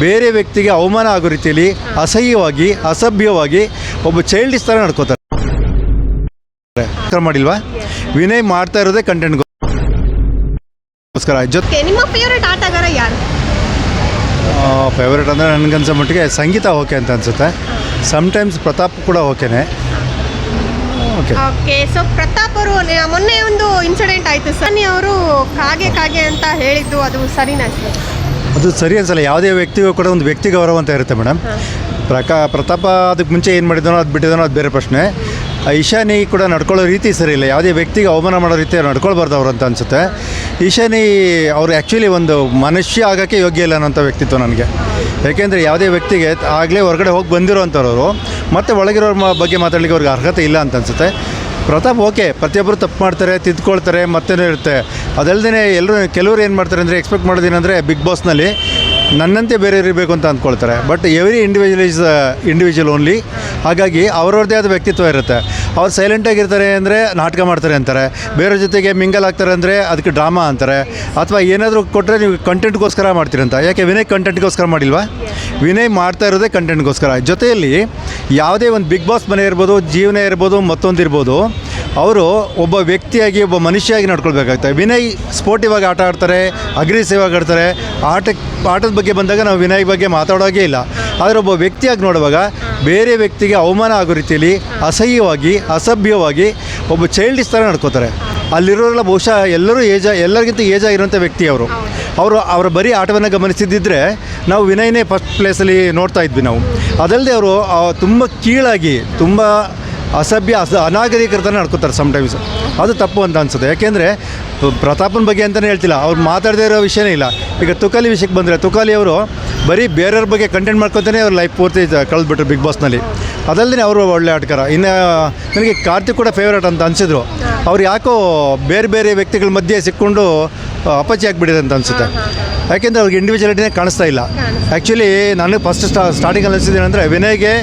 ಬೇರೆ ವ್ಯಕ್ತಿಗೆ ಅವಮಾನ ಆಗೋ ರೀತಿಯಲ್ಲಿ ಅಸಹ್ಯವಾಗಿ ಅಸಭ್ಯವಾಗಿ ಒಬ್ಬ ಚೈಲ್ಡಿಶ್ ಥರ ನಡ್ಕೋತಾರೆ. ಮಾಡಿಲ್ವಾ? ವಿನಯ್ ಮಾಡ್ತಾ ಇರೋದೇ ಕಂಟೆಂಟ್ಗೋಸ್ಕರ. ಓಕೆ, ನಿಮ್ಮ ಫೇವರೇಟ್ ಆಟಗಾರ ಯಾರು? ಫೇವ್ರೇಟ್ ಅಂದರೆ ನನಗನ್ಸೋ ಮಟ್ಟಿಗೆ ಸಂಗೀತ ಓಕೆ ಅಂತ ಅನಿಸುತ್ತೆ. ಸಮ್ಟೈಮ್ಸ್ ಪ್ರತಾಪ್ ಕೂಡ ಓಕೆನೇ. ಓಕೆ, ಸೊ ಪ್ರತಾಪ್ ಅವರು ಮೊನ್ನೆ ಒಂದು ಇನ್ಸಿಡೆಂಟ್ ಆಯಿತು, ಸನ್ನಿ ಅವರು ಕಾಗೆ ಅಂತ ಹೇಳಿದ್ದು, ಅದು ಸರಿನಾ ಸರ್? ಅದು ಸರಿ ಅನ್ಸಲ್ಲ. ಯಾವುದೇ ವ್ಯಕ್ತಿಗೂ ಕೂಡ ಒಂದು ವ್ಯಕ್ತಿ ಗೌರವ ಅಂತ ಇರುತ್ತೆ ಮೇಡಮ್. ಪ್ರತಾಪ ಅದಕ್ಕೆ ಮುಂಚೆ ಏನು ಮಾಡಿದಾನೋ ಅದು ಬಿಟ್ಟಿದ್ದಾನೋ ಅದು ಬೇರೆ ಪ್ರಶ್ನೆ. ಈಶಾನಿ ಕೂಡ ನಡ್ಕೊಳ್ಳೋ ರೀತಿ ಸರಿ ಇಲ್ಲ. ಯಾವುದೇ ವ್ಯಕ್ತಿಗೆ ಅವಮಾನ ಮಾಡೋ ರೀತಿ ನಡ್ಕೊಳ್ಬಾರ್ದು ಅವರು ಅಂತ ಅನಿಸುತ್ತೆ. ಈಶಾನಿ ಅವರು ಆ್ಯಕ್ಚುಲಿ ಒಂದು ಮನುಷ್ಯ ಆಗೋಕ್ಕೆ ಯೋಗ್ಯ ಇಲ್ಲ ಅನ್ನೋಂಥ ವ್ಯಕ್ತಿತ್ವ ನನಗೆ. ಯಾಕೆಂದರೆ ಯಾವುದೇ ವ್ಯಕ್ತಿಗೆ ಆಗಲೇ ಹೊರಗಡೆ ಹೋಗಿ ಬಂದಿರೋವಂಥವ್ರು ಮತ್ತು ಒಳಗಿರೋರ ಬಗ್ಗೆ ಮಾತಾಡಲಿಕ್ಕೆ ಅವ್ರಿಗೆ ಅರ್ಹತೆ ಇಲ್ಲ ಅಂತ ಅನಿಸುತ್ತೆ. ಪ್ರತಾಪ್ ಓಕೆ, ಪ್ರತಿಯೊಬ್ಬರು ತಪ್ಪು ಮಾಡ್ತಾರೆ, ತಿದ್ದುಕೊಳ್ತಾರೆ, ಮತ್ತೇನೋ ಇರುತ್ತೆ. ಅದಲ್ಲದೆ ಕೆಲವರು ಏನು ಮಾಡ್ತಾರೆ ಅಂದರೆ ಎಕ್ಸ್ಪೆಕ್ಟ್ ಮಾಡೋದೇನೆಂದರೆ ಬಿಗ್ ಬಾಸ್ನಲ್ಲಿ ನನ್ನಂತೆ ಬೇರೆ ಇರಬೇಕು ಅಂತ ಅಂದ್ಕೊಳ್ತಾರೆ. But every individual only. ಹಾಗಾಗಿ ಅವ್ರವ್ರದ್ದೇ ಆದ ವ್ಯಕ್ತಿತ್ವ ಇರುತ್ತೆ. ಅವ್ರು ಸೈಲೆಂಟಾಗಿರ್ತಾರೆ ಅಂದರೆ ನಾಟಕ ಮಾಡ್ತಾರೆ ಅಂತಾರೆ, ಬೇರೆಯವ್ರ ಜೊತೆಗೆ ಮಿಂಗಲ್ ಆಗ್ತಾರೆ ಅಂದರೆ ಅದಕ್ಕೆ ಡ್ರಾಮಾ ಅಂತಾರೆ. ಅಥವಾ ಏನಾದರೂ ಕೊಟ್ಟರೆ ನೀವು ಕಂಟೆಂಟ್ಗೋಸ್ಕರ ಮಾಡ್ತೀರಂತ. ಯಾಕೆ ವಿನಯ್ ಕಂಟೆಂಟ್ಗೋಸ್ಕರ ಮಾಡಿಲ್ವಾ? ವಿನಯ್ ಮಾಡ್ತಾ ಇರೋದೇ ಕಂಟೆಂಟ್ಗೋಸ್ಕರ. ಜೊತೆಯಲ್ಲಿ ಯಾವುದೇ ಒಂದು ಬಿಗ್ ಬಾಸ್ ಮನೆ ಇರ್ಬೋದು, ಜೀವನ ಇರ್ಬೋದು, ಮತ್ತೊಂದಿರ್ಬೋದು, ಅವರು ಒಬ್ಬ ವ್ಯಕ್ತಿಯಾಗಿ ಒಬ್ಬ ಮನುಷ್ಯಯಾಗಿ ನಡ್ಕೊಳ್ಬೇಕಾಗ್ತದೆ. ವಿನಯ್ ಸ್ಪೋರ್ಟಿವ್ ಆಗಿ ಆಟ ಆಡ್ತಾರೆ, ಅಗ್ರೆಸಿವ್ ಆಗಿ ಆಡ್ತಾರೆ. ಆಟದ ಬಗ್ಗೆ ಬಂದಾಗ ನಾವು ವಿನಯ್ ಬಗ್ಗೆ ಮಾತಾಡೋದೇ ಇಲ್ಲ. ಆದರೆ ಒಬ್ಬ ವ್ಯಕ್ತಿಯಾಗಿ ನೋಡುವಾಗ ಬೇರೆ ವ್ಯಕ್ತಿಗೆ ಅವಮಾನ ಆಗೋ ರೀತಿಯಲ್ಲಿ ಅಸಹ್ಯವಾಗಿ ಅಸಭ್ಯವಾಗಿ ಒಬ್ಬ ಚೈಲ್ಡಿಶ್ ಥರ ನಡ್ಕೋತಾರೆ. ಅಲ್ಲಿರೋರೆಲ್ಲ ಬಹುಶಃ ಎಲ್ಲರಿಗಿಂತ ಏಜ್ ಆಗಿರೋಂಥ ವ್ಯಕ್ತಿ ಅವರು. ಅವರ ಬರೀ ಆಟವನ್ನು ಗಮನಿಸಿದ್ದಿದ್ರೆ ನಾವು ವಿನಯ್ನೇ ಫಸ್ಟ್ ಪ್ಲೇಸಲ್ಲಿ ನೋಡ್ತಾ ಇದ್ವಿ ನಾವು. ಅದಲ್ಲದೆ ಅವರು ತುಂಬ ಕೀಳಾಗಿ, ತುಂಬ ಅನಾಗರಿಕರ ಥರ ನಡ್ಕೋತಾರೆ ಸಮ್ಟೈಮ್ಸ್. ಅದು ತಪ್ಪು ಅಂತ ಅನಿಸುತ್ತೆ. ಯಾಕೆಂದರೆ ಪ್ರತಾಪನ ಬಗ್ಗೆ ಅಂತಲೇ ಹೇಳ್ತಿಲ್ಲ, ಅವ್ರು ಮಾತಾಡದೇ ಇರೋ ವಿಷಯನೇ ಇಲ್ಲ. ಈಗ ತುಕಾಲಿ ವಿಷಯಕ್ಕೆ ಬಂದರೆ, ತುಕಾಲಿ ಅವರು ಬರೀ ಬೇರೆಯವ್ರ ಬಗ್ಗೆ ಕಂಟೆಂಟ್ ಮಾಡ್ಕೊತಾನೆ ಅವ್ರ ಲೈಫ್ ಪೂರ್ತಿ ಕಳೆದ್ಬಿಟ್ರು ಬಿಗ್ ಬಾಸ್ನಲ್ಲಿ. ಅದಲ್ಲದೆ ಅವರು ಒಳ್ಳೆ ಆಟಗಾರ. ಇನ್ನು ನನಗೆ ಕಾರ್ತಿಕ್ ಕೂಡ ಫೇವ್ರೇಟ್ ಅಂತ ಅನಿಸಿದ್ರು. ಅವ್ರು ಯಾಕೋ ಬೇರೆ ಬೇರೆ ವ್ಯಕ್ತಿಗಳ ಮಧ್ಯೆ ಸಿಕ್ಕೊಂಡು ಅಪಚಿ ಆಗಿಬಿಟ್ಟಿದೆ ಅಂತ ಅನಿಸುತ್ತೆ. ಯಾಕೆಂದರೆ ಅವ್ರಿಗೆ ಇಂಡಿವಿಜುವಲಿಟಿನೇ ಕಾಣಿಸ್ತಾ ಇಲ್ಲ. ಆ್ಯಕ್ಚುಲಿ ನನಗೆ ಫಸ್ಟ್ ಸ್ಟಾರ್ಟಿಂಗಲ್ಲಿ ಅನಿಸಿದ್ದೇನೆಂದರೆ ವಿನಯ್ಗೆ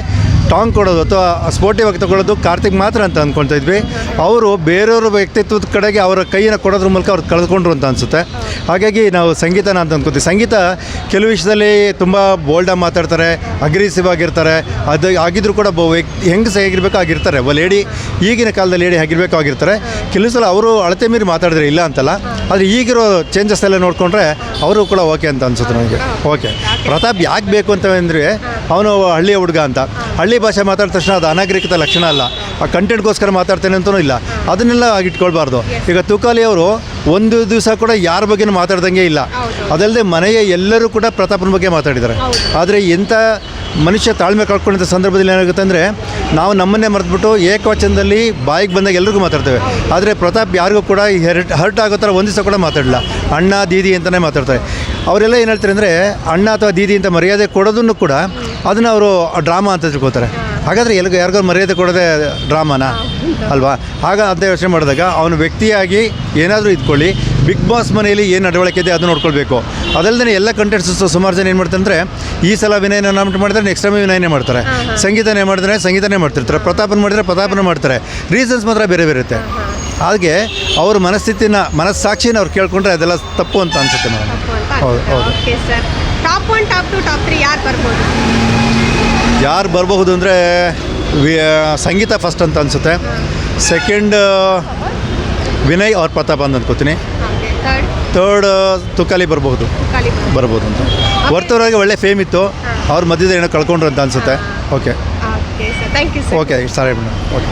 ಟಾಂಗ್ ಕೊಡೋದು ಅಥವಾ ಸ್ಪೋರ್ಟಿವ್ ಆಗಿ ತೊಗೊಳ್ಳೋದು ಕಾರ್ತಿಕ್ ಮಾತ್ರ ಅಂತ ಅಂದ್ಕೊಳ್ತಾ ಇದ್ವಿ. ಅವರು ಬೇರೆಯವ್ರ ವ್ಯಕ್ತಿತ್ವದ ಕಡೆಗೆ ಅವರ ಕೈಯನ್ನು ಕೊಡೋದ್ರ ಮೂಲಕ ಅವ್ರು ಕಳೆದುಕೊಂಡ್ರು ಅಂತ ಅನಿಸುತ್ತೆ. ಹಾಗಾಗಿ ನಾವು ಸಂಗೀತನ ಅಂತ ಅಂದ್ಕೊತೀವಿ. ಸಂಗೀತ ಕೆಲವು ವಿಷಯದಲ್ಲಿ ತುಂಬ ಬೋಲ್ಡಾಗಿ ಮಾತಾಡ್ತಾರೆ, ಅಗ್ರೆಸಿವ್ ಆಗಿರ್ತಾರೆ. ಅದು ಆಗಿದ್ರೂ ಕೂಡ ಹೆಂಗಸು ಹೇಗಿರಬೇಕು ಆಗಿರ್ತಾರೆ. ಒಬ್ಬ ಲೇಡಿ, ಈಗಿನ ಕಾಲದಲ್ಲಿ ಲೇಡಿ ಹೇಗಿರಬೇಕು ಆಗಿರ್ತಾರೆ. ಕೆಲವು ಸಲ ಅವರು ಅಳತೆ ಮೀರಿ ಮಾತಾಡಿದ್ರೆ ಇಲ್ಲ ಅಂತಲ್ಲ, ಆದರೆ ಈಗಿರೋ ಚೇಂಜಸ್ ಎಲ್ಲ ನೋಡಿಕೊಂಡ್ರೆ ಅವರು ಕೂಡ ಓಕೆ ಅಂತ ಅನಿಸುತ್ತೆ ನನಗೆ. ಓಕೆ, ಪ್ರತಾಪ್ ಯಾಕೆ ಬೇಕು ಅಂತಂದರೆ ಅವನು ಹಳ್ಳಿಯ ಹುಡುಗ ಅಂತ. ಹಳ್ಳಿ ಭಾಷೆ ಮಾತಾಡಿದ ತಕ್ಷಣ ಅದು ಅನಾಗರಿಕತೆ ಲಕ್ಷಣ ಅಲ್ಲ. ಆ ಕಂಟೆಂಟ್ಗೋಸ್ಕರ ಮಾತಾಡ್ತೇನೆ ಅಂತಲೂ ಇಲ್ಲ. ಅದನ್ನೆಲ್ಲ ಆಗಿಟ್ಕೊಳ್ಬಾರ್ದು. ಈಗ ತುಕಾಲಿ ಅವರು ಒಂದು ದಿವಸ ಕೂಡ ಯಾರ ಬಗ್ಗೆನೂ ಮಾತಾಡ್ದಂಗೆ ಇಲ್ಲ. ಅದಲ್ಲದೆ ಮನೆಯ ಎಲ್ಲರೂ ಕೂಡ ಪ್ರತಾಪನ ಬಗ್ಗೆ ಮಾತಾಡಿದ್ದಾರೆ. ಆದರೆ ಎಂಥ ಮನುಷ್ಯ ತಾಳ್ಮೆ ಕಳ್ಕೊಂಡಂಥ ಸಂದರ್ಭದಲ್ಲಿ ಏನಾಗುತ್ತೆ ಅಂದರೆ ನಾವು ನಮ್ಮನ್ನೇ ಮರೆತುಬಿಟ್ಟು ಏಕವಚನದಲ್ಲಿ ಬಾಯಿಗೆ ಬಂದಾಗ ಎಲ್ರಿಗೂ ಮಾತಾಡ್ತೇವೆ. ಆದರೆ ಪ್ರತಾಪ್ ಯಾರಿಗೂ ಕೂಡ ಹರ್ಟ್ ಆಗೋ ಥರ ಒಂದು ದಿವಸ ಕೂಡ ಮಾತಾಡಲ್ಲ. ಅಣ್ಣ ದೀದಿ ಅಂತಲೇ ಮಾತಾಡ್ತಾರೆ. ಅವರೆಲ್ಲ ಏನು ಹೇಳ್ತಾರೆ ಅಂದರೆ ಅಣ್ಣ ಅಥವಾ ದೀದಿ ಅಂತ ಮರ್ಯಾದೆ ಕೊಡೋದನ್ನು ಕೂಡ ಅದನ್ನು ಅವರು ಡ್ರಾಮಾ ಅಂತ ತಿಳ್ಕೊತಾರೆ. ಹಾಗಾದರೆ ಯಾರಿಗೋ ಮರ್ಯಾದೆ ಕೊಡೋದೇ ಡ್ರಾಮಾನಾ ಅಲ್ವಾ? ಅಂತ ಯೋಚನೆ ಮಾಡಿದಾಗ ಅವನು ವ್ಯಕ್ತಿಯಾಗಿ ಏನಾದರೂ ಇದ್ಕೊಳ್ಳಿ, ಬಿಗ್ ಬಾಸ್ ಮನೆಯಲ್ಲಿ ಏನು ನಡವಳಿಕೆ ಇದೆ ಅದು ನೋಡ್ಕೊಳ್ಬೇಕು. ಅದಲ್ಲದೆ ಎಲ್ಲ ಕಂಟೆಂಟ್ಸ್ ಸುಮಾರು ಜನ ಏನು ಮಾಡ್ತಾರೆ ಅಂದರೆ ಈ ಸಲ ವಿನಯನ ನಾಮಿನೇಟ್ ಮಾಡ್ತಾರೆ, ನೆಕ್ಸ್ಟ್ ಟೈಮ್ ವಿನಯನೇ ಮಾಡ್ತಾರೆ. ಸಂಗೀತನೇ ಸಂಗೀತನೇ ಮಾಡ್ತಿರ್ತಾರೆ. ಪ್ರತಾಪನ ಮಾಡಿದರೆ ಪ್ರತಾಪನ ಮಾಡ್ತಾರೆ. ರೀಸನ್ಸ್ ಮಾತ್ರ ಬೇರೆ ಬೇರೆ ಇರುತ್ತೆ. ಹಾಗೆ ಅವ್ರ ಮನಸ್ಸಾಕ್ಷಿನ ಅವ್ರು ಕೇಳ್ಕೊಂಡ್ರೆ ಅದೆಲ್ಲ ತಪ್ಪು ಅಂತ ಅನಿಸುತ್ತೆ ಮೇಡಮ್. ಹೌದು. ಟಾಪ್ 1, ಟಾಪ್ 2, ಟಾಪ್ 3 ಯಾರು ಬರಬಹುದು ಅಂದರೆ ಸಂಗೀತ ಫಸ್ಟ್ ಅಂತ ಅನಿಸುತ್ತೆ. ಸೆಕೆಂಡ್ ವಿನಯ್ ಅವ್ರ ಪ್ರತಾಪ್ ಅಂತ ಅಂದ್ಕೋತೀನಿ. ಥರ್ಡ್ ತುಕಾಲಿ ಬರ್ಬೋದು ಅಂತ. ಹೊರತುವರೆಗೆ ಒಳ್ಳೆ ಫೇಮ್ ಇತ್ತು, ಅವ್ರ ಮಧ್ಯದ ಏನೋ ಕಳ್ಕೊಂಡ್ರು ಅಂತ ಅನಿಸುತ್ತೆ. Okay, thank you. Okay, sorry madam. Okay.